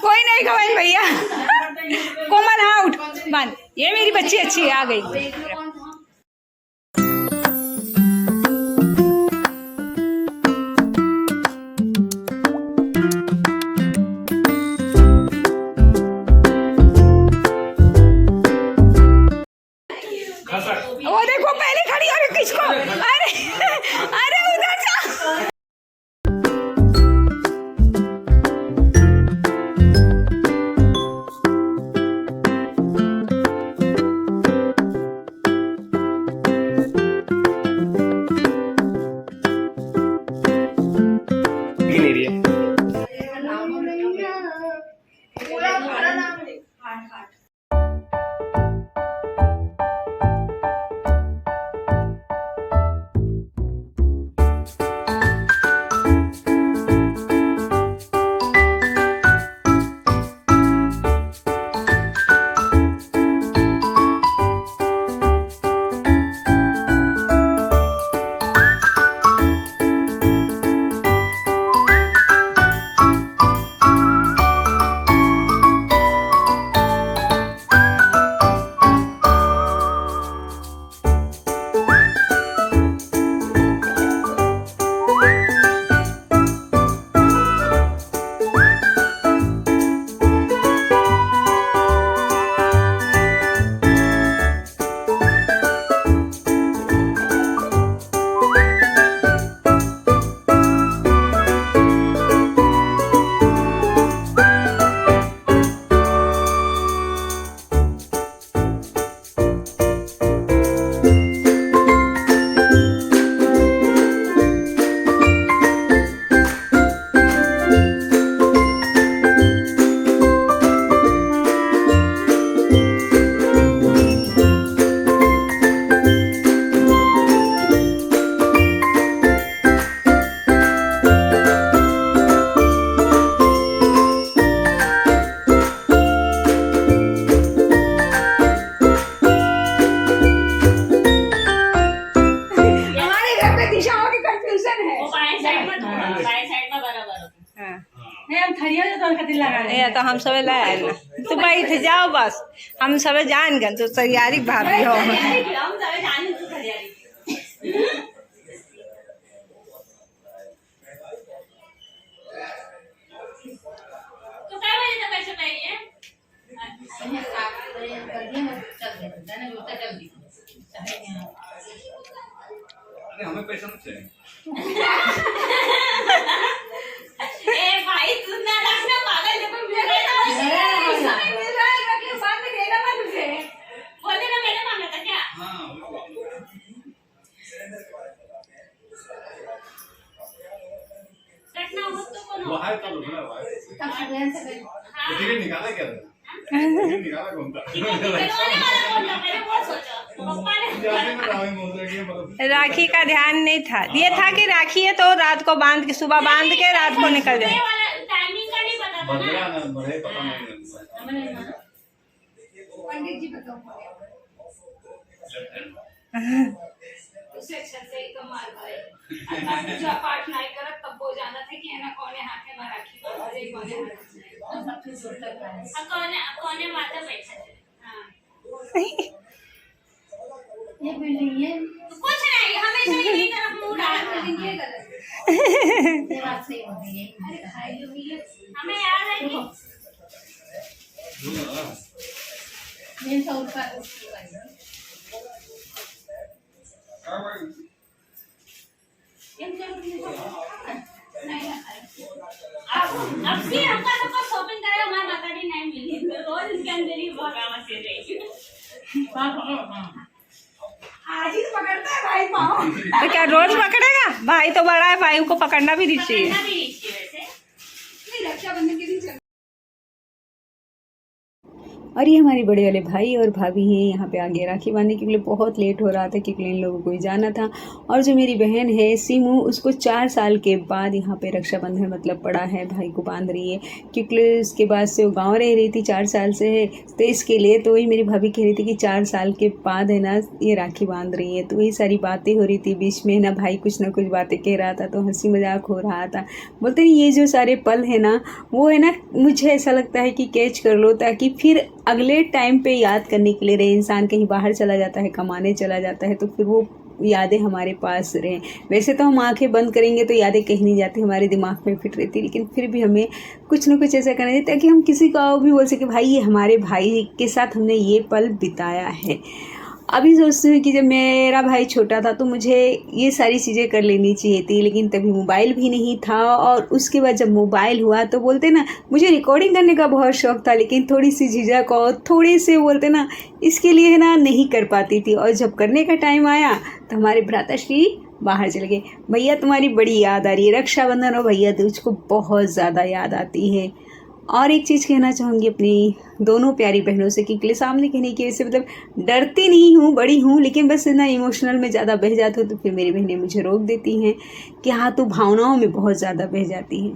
कोई नहीं खवाई भैया। कोमल हाँ उठ बंद। ये मेरी बच्ची अच्छी है, आ गई। वो देखो पहले खड़ी हो रही किसको। अरे अरे उधर जा। तो हम सब लाए ना तो बैठ जाओ बस। हम सब जान गए तो तैयारी भाभी हो। हमें पैसा नहीं चाहिए। निकाला क्या निकाला कौन था? राखी का ध्यान नहीं था। ये था कि राखी है तो रात को बांध के सुबह बांध के रात को निकल जाए। पंडित जी बताओ पूजा पाठ नहीं करत तब वो जाना था कि ना कोने हाथे में राखी बांधे कोने कोने माता बैठा है। हां ये बिल्डिंग है कुछ नहीं हमेशा यही तरफ मुंह डाल बिल्डिंग ये गलत ये बात सही हो गई है। अरे भाई लोग ये हमें याद है कि ये सब का अब भी हमका सबको शॉपिंग करे हमारा नकदी नहीं मिली तो रोज इसके अंदर ही भगावा से रहेगी। आज ही पकड़ता है भाई पाँव। तो क्या रोज पकड़ेगा? भाई तो बड़ा है, भाई को पकड़ना भी चाहिए। नहीं रक्षाबंधन के दिन और ये हमारे बड़े वाले भाई और भाभी हैं यहाँ पे आगे राखी बांधने के लिए। बहुत लेट हो रहा था क्योंकि इन लोगों को ही जाना था। और जो मेरी बहन है सीमू, उसको 4 साल के बाद यहाँ पे रक्षाबंधन मतलब पड़ा है, भाई को बांध रही है क्योंकि उसके बाद से वो गाँव रह रही थी 4 साल से है, तो इसके लिए। तो वही मेरी भाभी कह रही थी कि 4 साल के बाद है ना ये राखी बांध रही है। तो वही सारी बातें हो रही थी बीच में ना, भाई कुछ ना कुछ बातें कह रहा था तो हंसी मजाक हो रहा था। बोलते हैं ये जो सारे पल है ना वो है ना, मुझे ऐसा लगता है कि कैच कर लो ताकि फिर अगले टाइम पे याद करने के लिए रहे। इंसान कहीं बाहर चला जाता है, कमाने चला जाता है, तो फिर वो यादें हमारे पास रहें। वैसे तो हम आंखें बंद करेंगे तो यादें कहीं नहीं जाती, हमारे दिमाग में फिट रहती, लेकिन फिर भी हमें कुछ ना कुछ ऐसा करना चाहिए ताकि हम किसी को भी बोल सके भाई ये हमारे भाई के साथ हमने ये पल बिताया है। अभी सोचती हूँ कि जब मेरा भाई छोटा था तो मुझे ये सारी चीज़ें कर लेनी चाहिए थी, लेकिन तभी मोबाइल भी नहीं था। और उसके बाद जब मोबाइल हुआ तो बोलते ना, मुझे रिकॉर्डिंग करने का बहुत शौक़ था, लेकिन थोड़ी सी झिझक और थोड़े से बोलते ना इसके लिए है ना नहीं कर पाती थी। और जब करने का टाइम आया तो हमारे भ्राताश्री बाहर चले गए। भैया तुम्हारी बड़ी याद आ रही है, रक्षाबंधन और भैया दूज को बहुत ज़्यादा याद आती है। और एक चीज़ कहना चाहूँगी अपनी दोनों प्यारी बहनों से कि सामने कहने की वजह से मतलब डरती नहीं हूँ, बड़ी हूँ, लेकिन बस ना इमोशनल में ज़्यादा बह जाती हूँ तो फिर मेरी बहनें मुझे रोक देती हैं कि हाँ तू भावनाओं में बहुत ज़्यादा बह जाती है।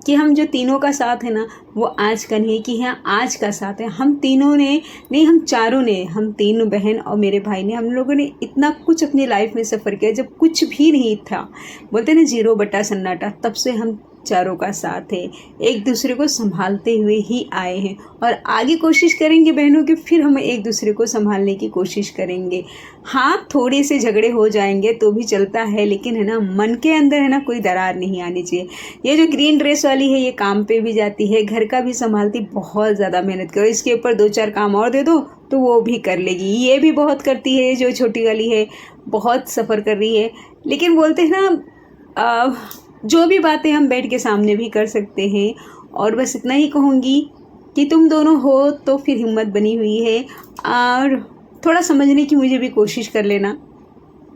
कि हम जो तीनों का साथ है ना वो आज का नहीं है कि हाँ आज का साथ है। हम तीनों ने नहीं, हम चारों ने, हम तीनों बहन और मेरे भाई ने, हम लोगों ने इतना कुछ अपनी लाइफ में सफ़र किया जब कुछ भी नहीं था। बोलते ना 0 बटा सन्नाटा, तब से हम चारों का साथ है, एक दूसरे को संभालते हुए ही आए हैं और आगे कोशिश करेंगे बहनों कि फिर हम एक दूसरे को संभालने की कोशिश करेंगे। हाँ थोड़े से झगड़े हो जाएंगे तो भी चलता है, लेकिन है ना मन के अंदर है ना कोई दरार नहीं आनी चाहिए। ये जो ग्रीन ड्रेस वाली है ये काम पे भी जाती है, घर का भी संभालती, बहुत ज़्यादा मेहनत करो, इसके ऊपर 2-4 काम और दे दो तो वो भी कर लेगी। ये भी बहुत करती है, जो छोटी वाली है बहुत सफ़र कर रही है। लेकिन बोलते हैं ना जो भी बातें हम बैठ के सामने भी कर सकते हैं। और बस इतना ही कहूँगी कि तुम दोनों हो तो फिर हिम्मत बनी हुई है और थोड़ा समझने की मुझे भी कोशिश कर लेना।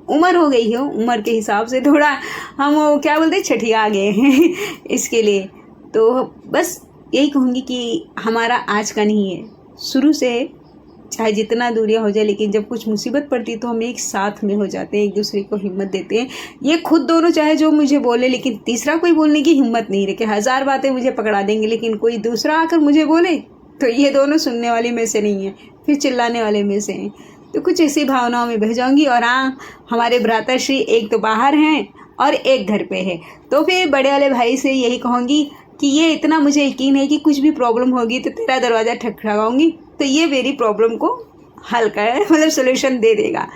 उम्र हो गई हो, उम्र के हिसाब से थोड़ा हम वो क्या बोलते हैं छठिया गए हैं इसके लिए। तो बस यही कहूँगी कि हमारा आज का नहीं है, शुरू से चाहे जितना दूरियां हो जाए, लेकिन जब कुछ मुसीबत पड़ती है तो हम एक साथ में हो जाते हैं, एक दूसरे को हिम्मत देते हैं। ये खुद दोनों चाहे जो मुझे बोले, लेकिन तीसरा कोई बोलने की हिम्मत नहीं रखे। 1000 बातें मुझे पकड़ा देंगे, लेकिन कोई दूसरा आकर मुझे बोले तो ये दोनों सुनने वाले में से नहीं है, फिर चिल्लाने वाले में से हैं। तो कुछ ऐसी भावनाओं में बह जाऊँगी। और हाँ, हमारे भ्राताश्री एक तो बाहर हैं और एक घर पे है, तो फिर बड़े वाले भाई से यही कहूँगी कि ये इतना मुझे यकीन है कि कुछ भी प्रॉब्लम होगी तो तेरा दरवाज़ा ठकठकाऊँगी तो ये मेरी प्रॉब्लम को हल कर मतलब सोल्यूशन दे देगा।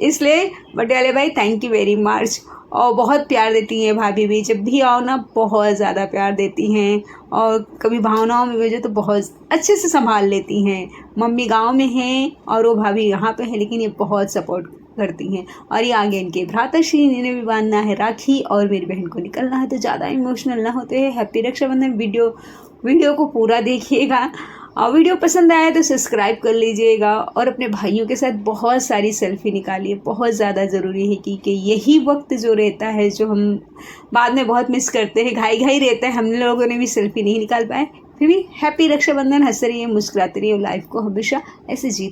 इसलिए बड़े वाले भाई थैंक यू वेरी मच। और बहुत प्यार देती हैं भाभी भी, जब भी आओ ना बहुत ज़्यादा प्यार देती हैं। और कभी भावनाओं में भेजो तो बहुत अच्छे से संभाल लेती हैं। मम्मी गांव में हैं और वो भाभी यहाँ पे है, लेकिन ये बहुत सपोर्ट करती हैं। और ये आगे इनके भ्राताश्री, इन्हें भी बांधना है राखी और मेरी बहन को निकलना है, तो ज़्यादा इमोशनल ना होते हैं। हैप्पी रक्षाबंधन। वीडियो को पूरा देखिएगा और वीडियो पसंद आया तो सब्सक्राइब कर लीजिएगा और अपने भाइयों के साथ बहुत सारी सेल्फी निकालिए। बहुत ज़्यादा ज़रूरी है क्योंकि यही वक्त जो रहता है जो हम बाद में बहुत मिस करते हैं, घाई रहता है। हम लोगों ने भी सेल्फी नहीं निकाल पाए, फिर भी हैप्पी रक्षाबंधन। हंसते रहिए, मुस्कुराते रहिए, लाइफ को हमेशा ऐसे जी